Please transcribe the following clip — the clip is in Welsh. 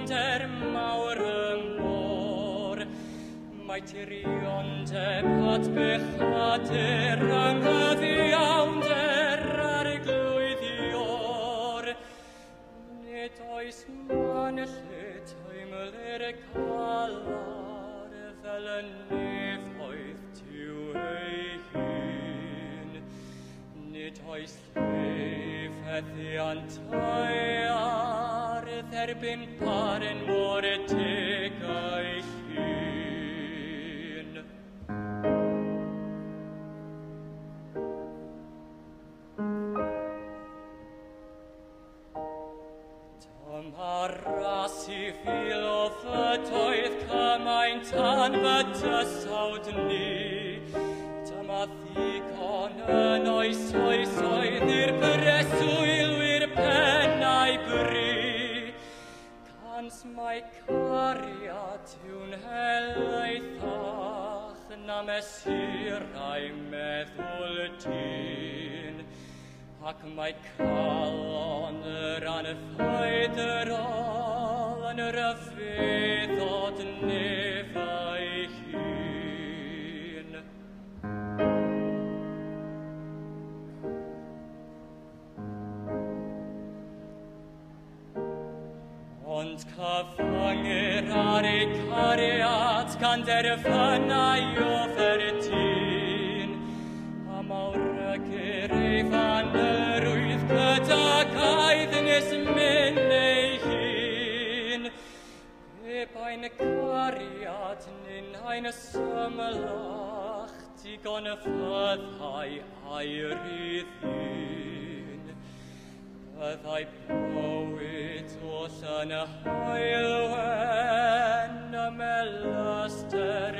der Mauren mor, mai tirionde pat bechater ang aviaunder arglwyddior, nid oes manellet heimler calar fel y nefoedd tiw ei hun, nid oes leif heddiant oer dderbyn paren mor y tegau llun. Dyma ras I fil o fydoedd cymaint anfydysawd ni. Dyma ddigon yn oesoedd i'r preswylwyr pennau bri. Cans mae cariad yw'n helaethach na mesurau meddwl dyn. Ac mae calon yr anffeidrol yn yr yfeddod nefau hun. Ond cyfangir ar ei cariad gan derfynau o ferdyn, a mawrygyr ei fanerwydd gyda gaidd nes mynd ei hun. Pe bain y cariad nyn hain y symlach, digon y fyddai air I ddyn. Byddai bywyd oll yn y haelwen y melyster